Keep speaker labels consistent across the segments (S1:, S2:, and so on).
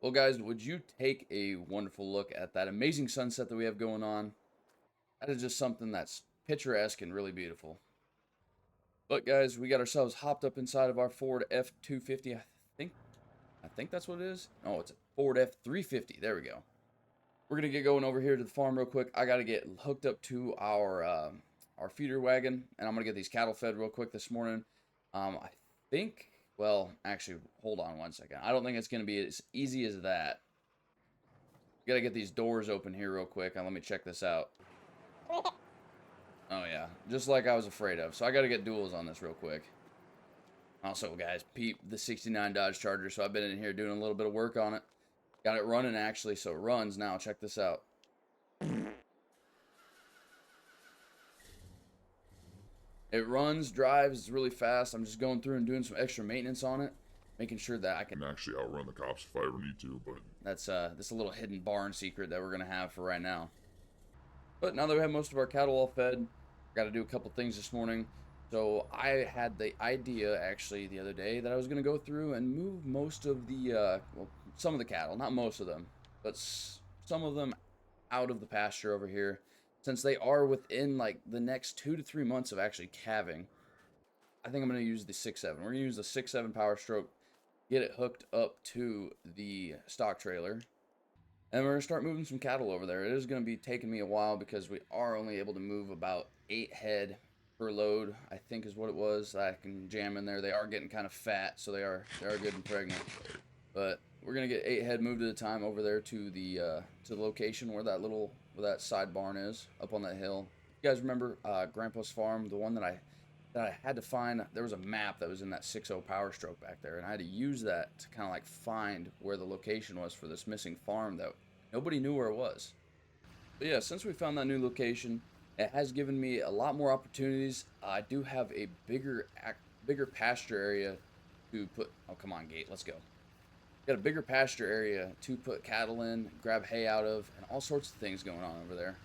S1: Well, guys, would you take a wonderful look at that amazing sunset that we have going on? That is just something that's picturesque and really beautiful. But guys, we got ourselves hopped up inside of our Ford F-250. Think I think that's what it is. Oh, it's a Ford F-350. There we go. We're gonna get going over here to the farm real quick. I gotta get hooked up to our feeder wagon, and I'm gonna get these cattle fed real quick this morning. I think. Well, actually, hold on one second. I don't think it's gonna be as easy as that. Gotta get these doors open here real quick, and let me check this out. Oh yeah, just like I was afraid of. So I gotta get duals on this real quick. Also, guys, peep the 69 Dodge Charger. So I've been in here doing a little bit of work on it. Got it running actually, so it runs now. Check this out. It runs, drives really fast. I'm just going through and doing some extra maintenance on it, making sure that I can
S2: actually outrun the cops if I ever need to, but
S1: that's a little hidden barn secret that we're gonna have for right now. But now that we have most of our cattle all fed, got to do a couple things this morning. So I had the idea actually the other day that I was gonna go through and move most of the well, some of the cattle, not most of them, but some of them out of the pasture over here, since they are within like the next 2 to 3 months of actually calving. I think I'm going to use the 6.7. We're going to use the 6.7 Power Stroke, get it hooked up to the stock trailer, and we're going to start moving some cattle over there. It is going to be taking me a while because we are only able to move about 8 head per load, I think is what it was. I can jam in there. They are getting kind of fat, so they are good and pregnant. But we're gonna get 8 head moved at a time over there to the location where that side barn is up on that hill. You guys remember Grandpa's farm, the one that I had to find? There was a map that was in that 6.0 Power Stroke back there, and I had to use that to kind of like find where the location was for this missing farm that nobody knew where it was. But yeah, since we found that new location, it has given me a lot more opportunities. I do have a bigger pasture area to put. Oh, come on, gate, let's go. Got a bigger pasture area to put cattle in, grab hay out of, and all sorts of things going on over there.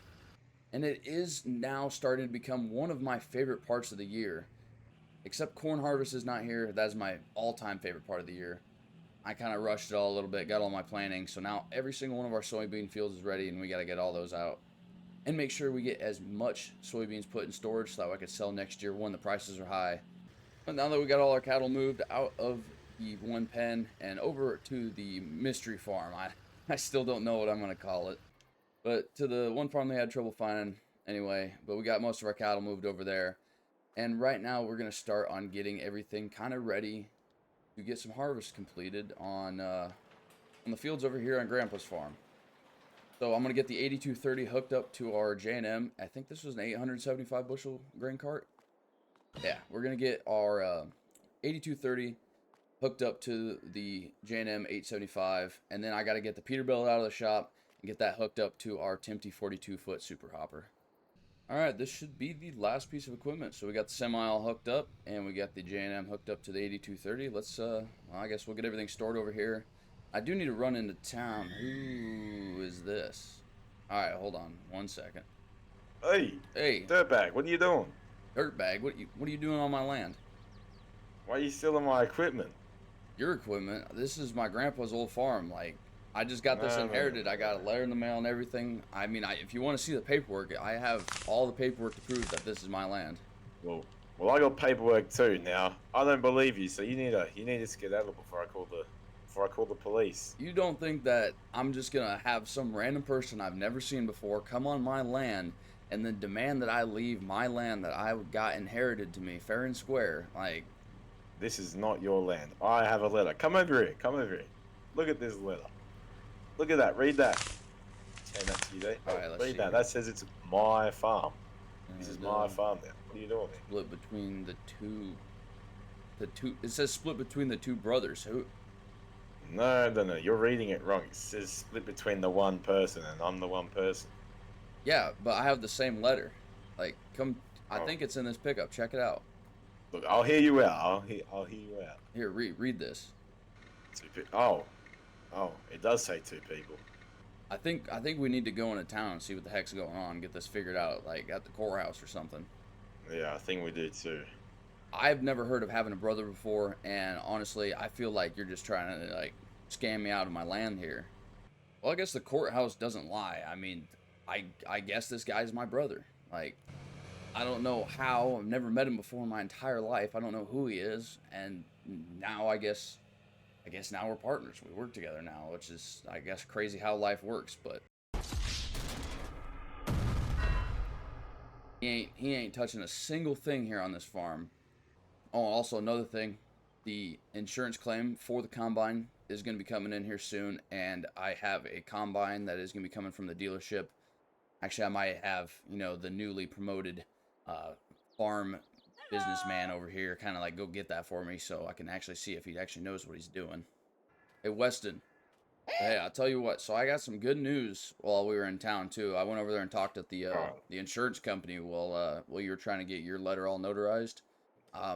S1: And it is now starting to become one of my favorite parts of the year. Except corn harvest is not here. That is my all-time favorite part of the year. I kind of rushed it all a little bit, got all my planning. So now every single one of our soybean fields is ready, and we got to get all those out. And make sure we get as much soybeans put in storage so that I can sell next year when the prices are high. But now that we got all our cattle moved out of the one pen and over to the mystery farm, I still don't know what I'm going to call it. But to the one farm they had trouble finding anyway, but we got most of our cattle moved over there. And right now we're going to start on getting everything kind of ready to get some harvest completed on the fields over here on Grandpa's farm. So I'm going to get the 8230 hooked up to our J&M. I think this was an 875 bushel grain cart. Yeah, we're going to get our 8230 hooked up to the J&M 875, and then I got to get the Peterbilt out of the shop and get that hooked up to our Timty 42-foot super hopper. All right, this should be the last piece of equipment. So we got the semi all hooked up, and we got the J&M hooked up to the 8230. Let's well, I guess we'll get everything stored over here. I do need to run into town. Who is this? All right, hold on one second.
S3: Hey,
S1: Hey,
S3: dirtbag, what are you doing?
S1: dirtbag, what are you doing on my land?
S3: Why are you stealing my equipment?
S1: Your equipment? This is my grandpa's old farm. Like, I just got this
S3: No, no,
S1: inherited.
S3: no,
S1: I got a letter in the mail and everything. I mean, if you want to see the paperwork, I have all the paperwork to prove that this is my land.
S3: Well, I got paperwork too. Now, I don't believe you, so you need to skedaddle before I call the police.
S1: You don't think that I'm just gonna have some random person I've never seen before come on my land and then demand that I leave my land that I got inherited to me fair and square? Like,
S3: This is not your land. I have a letter. Come over here. Come over here. Look at this letter. Look at that. Read that. Hand that to you, there.
S1: all right, let's see
S3: Read that.
S1: here.
S3: That says it's my farm. This is
S1: And,
S3: my farm now. What are you doing here?
S1: split between the two. The two. It says split between the two brothers. Who?
S3: No. You're reading it wrong. It says split between the one person, and I'm the one person.
S1: Yeah, but I have the same letter. Like, come. I
S3: Oh.
S1: think it's in this pickup. Check it out.
S3: Look, I'll hear you out. I'll hear you out.
S1: Here, read this.
S3: Oh, it does say two people.
S1: I think we need to go into town and see what the heck's going on. Get this figured out, like at the courthouse or something.
S3: Yeah, I think we do too.
S1: I've never heard of having a brother before, and honestly, I feel like you're just trying to like scam me out of my land here. Well, I guess the courthouse doesn't lie. I mean, I guess this guy's my brother. Like, I don't know how. I've never met him before in my entire life. I don't know who he is, and now I guess now we're partners. We work together now, which is, I guess, crazy how life works. But he ain't touching a single thing here on this farm. Oh, also another thing, the insurance claim for the combine is going to be coming in here soon, and I have a combine that is going to be coming from the dealership. Actually, I might have, the newly promoted farm businessman over here kind of like go get that for me so I can actually see if he actually knows what he's doing. Hey, Weston. Hey, I'll tell you what. So I got some good news while we were in town too. I went over there and talked at the insurance company while you were trying to get your letter all notarized.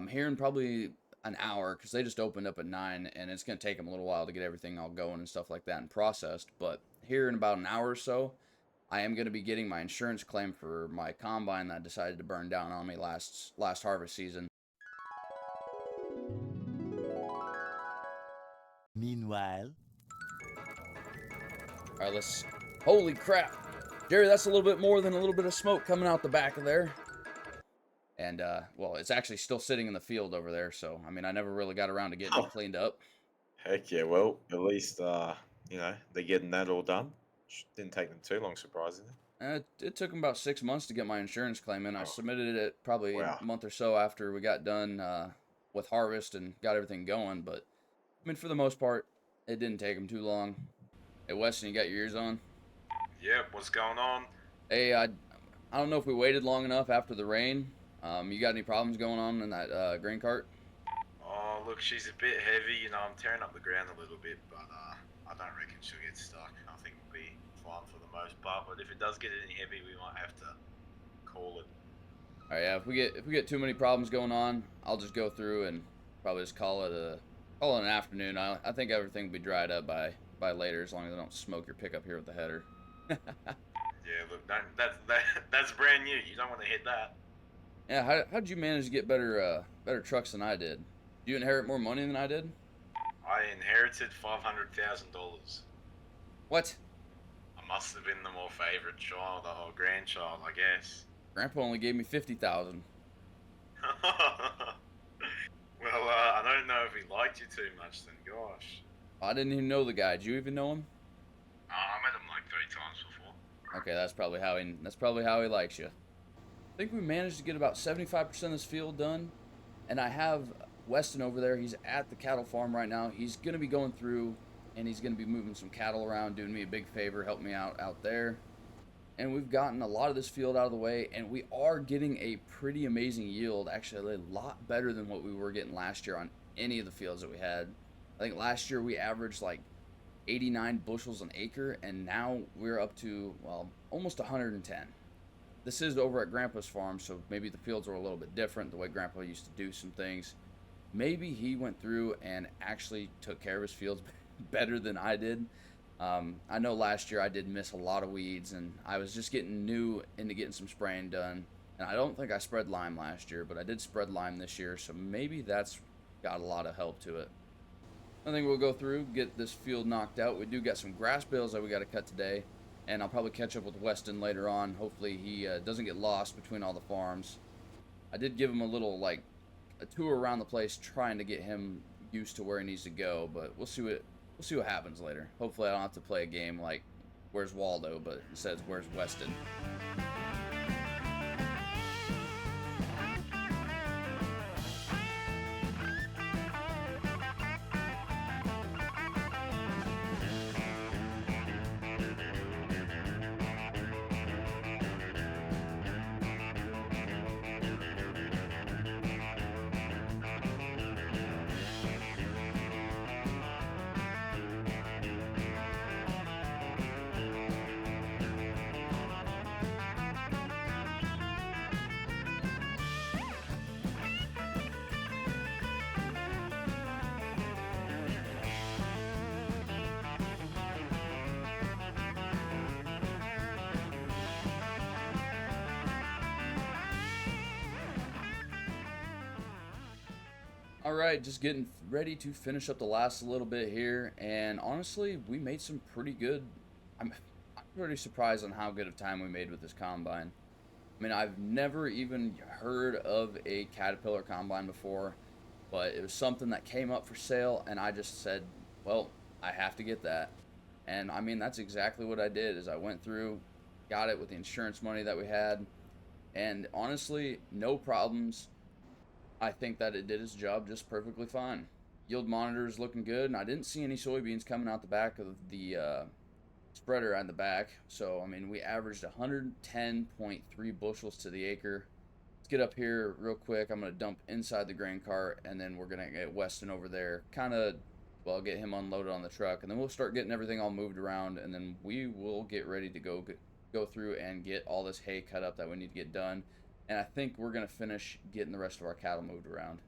S1: Here in probably an hour, because they just opened up at 9, and it's going to take them a little while to get everything all going and stuff like that and processed. But here in about an hour or so, I am going to be getting my insurance claim for my combine that decided to burn down on me last harvest season.
S4: Meanwhile.
S1: All right, let's... Holy crap! Jerry, that's a little bit more than a little bit of smoke coming out the back of there. And, well, it's actually still sitting in the field over there, so, I mean, I never really got around to getting it cleaned up.
S3: Heck yeah, well, at least, they're getting that all done. Didn't take them too long, surprisingly.
S1: It took them about 6 months to get my insurance claim in. I submitted it probably
S3: Wow.
S1: a month or so after we got done with harvest and got everything going, but, I mean, for the most part, it didn't take them too long. Hey, Weston, you got your ears on?
S5: Yep, what's going on?
S1: Hey, I don't know if we waited long enough after the rain. You got any problems going on in that grain cart?
S5: Oh, look, she's a bit heavy, I'm tearing up the ground a little bit, but I don't reckon she'll get stuck. I think we'll be fine for the most part, but if it does get any heavy, we might have to call it.
S1: All right, yeah, if we get too many problems going on, I'll just go through and probably just call it an afternoon. I think everything will be dried up by later, as long as I don't smoke your pickup here with the header.
S5: Yeah, look, that's brand new. You don't want to hit that.
S1: Yeah, how'd you manage to get better trucks than I did? Did you inherit more money than I did?
S5: I inherited $500,000.
S1: What?
S5: I must have been the more favorite child or grandchild, I guess.
S1: Grandpa only gave me $50,000.
S5: Well, I don't know if he liked you too much then, gosh.
S1: I didn't even know the guy. Did you even know him?
S5: I met him like 3 times before.
S1: Okay, that's probably how he likes you. I think we managed to get about 75% of this field done, and I have Weston over there. He's at the cattle farm right now. He's going to be going through, and he's going to be moving some cattle around, doing me a big favor, helping me out there. And we've gotten a lot of this field out of the way, and we are getting a pretty amazing yield, actually a lot better than what we were getting last year on any of the fields that we had. I think last year we averaged like 89 bushels an acre, and now we're up to, well, almost 110. This is over at Grandpa's farm, so maybe the fields are a little bit different, the way Grandpa used to do some things. Maybe he went through and actually took care of his fields better than I did. I know last year I did miss a lot of weeds, and I was just getting new into getting some spraying done. And I don't think I spread lime last year, but I did spread lime this year, so maybe that's got a lot of help to it. I think we'll go through, get this field knocked out. We do got some grass bales that we got to cut today, and I'll probably catch up with Weston later on. Hopefully he doesn't get lost between all the farms. I did give him a little, like, a tour around the place, trying to get him used to where he needs to go, but we'll see what happens later. Hopefully I don't have to play a game like Where's Waldo, but it says Where's Weston. All right, just getting ready to finish up the last little bit here, and honestly, we made some pretty good. I'm pretty surprised on how good of time we made with this combine. I mean, I've never even heard of a Caterpillar combine before, but it was something that came up for sale, and I just said, well, I have to get that. And I mean, that's exactly what I did. Is I went through, got it with the insurance money that we had, and honestly, no problems. I think that it did its job just perfectly fine. Yield monitor is looking good, and I didn't see any soybeans coming out the back of the spreader on the back. So, I mean, we averaged 110.3 bushels to the acre. Let's get up here real quick. I'm going to dump inside the grain cart, and then we're going to get Weston over there. Kind of, well, get him unloaded on the truck, and then we'll start getting everything all moved around, and then we will get ready to go through and get all this hay cut up that we need to get done. And I think we're going to finish getting the rest of our cattle moved around.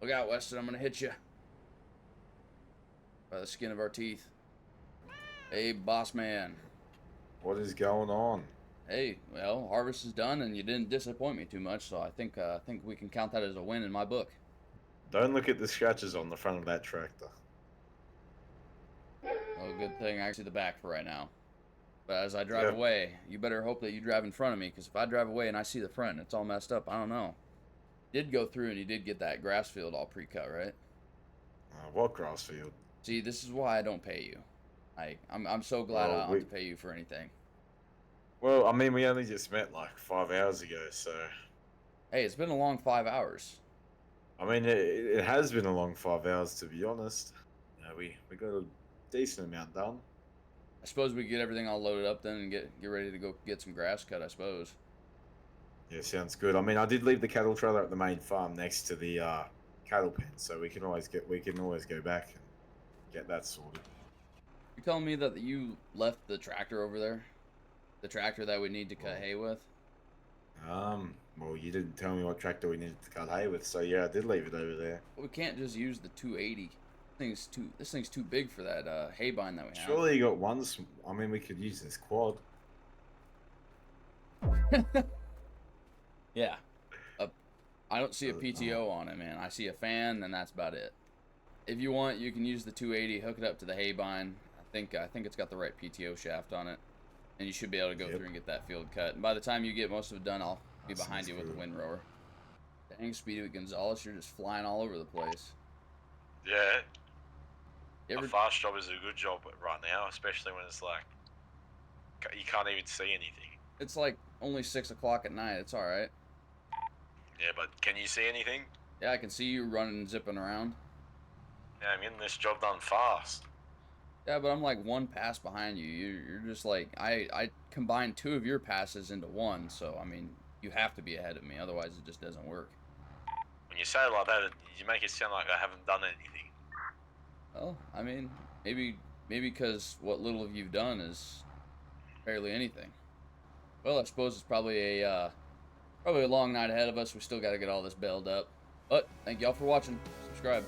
S1: Look out, Weston. I'm going to hit you by the skin of our teeth. Hey, boss man.
S3: What is going on?
S1: Hey, well, harvest is done, and you didn't disappoint me too much, so I think we can count that as a win in my book.
S3: Don't look at the scratches on the front of that tractor.
S1: Well, good thing I see the back for right now. But as I drive away, you better hope that you drive in front of me, because if I drive away and I see the front and it's all messed up, I don't know. Did go through and you did get that grass field all pre-cut, right?
S3: What grass field?
S1: See, this is why I don't pay you. I'm so glad I don't have to pay you for anything.
S3: Well, I mean, we only just met like 5 hours ago, so...
S1: Hey, it's been a long 5 hours.
S3: I mean, it has been a long 5 hours, to be honest. We got a decent amount done.
S1: I suppose we get everything all loaded up then and get ready to go get some grass cut, I suppose.
S3: Yeah, sounds good. I mean, I did leave the cattle trailer at the main farm next to the cattle pen, so we can always go back and get that sorted.
S1: You're telling me that you left the tractor over there? The tractor that we need to cut hay with?
S3: Well, you didn't tell me what tractor we needed to cut hay with, so yeah, I did leave it over there.
S1: We can't just use the 280. This thing's too big for that hay bind that we have.
S3: Surely you got one. I mean, we could use this quad.
S1: Yeah. I don't see a PTO on it, man. I see a fan, and that's about it. If you want, you can use the 280, hook it up to the hay bind. I think it's got the right PTO shaft on it, and you should be able to go through and get that field cut. And by the time you get most of it done, I'll be behind you with the windrower. Dang, Speedy Gonzalez, you're just flying all over the place.
S5: Yeah.
S1: You ever...
S5: A fast job is a good job right now, especially when it's like you can't even see anything.
S1: It's like only 6 o'clock at night. It's all right.
S5: Yeah, but can you see anything?
S1: Yeah, I can see you running and zipping around.
S5: Yeah, I'm getting this job done fast.
S1: Yeah, but I'm like one pass behind you. You're just like, I combined 2 of your passes into one, so I mean, you have to be ahead of me, otherwise it just doesn't work.
S5: When you say it like that, you make it sound like I haven't done anything.
S1: Well, I mean, maybe because what little of you've done is barely anything. Well, I suppose it's probably a long night ahead of us. We still got to get all this bailed up. But thank y'all for watching. Subscribe.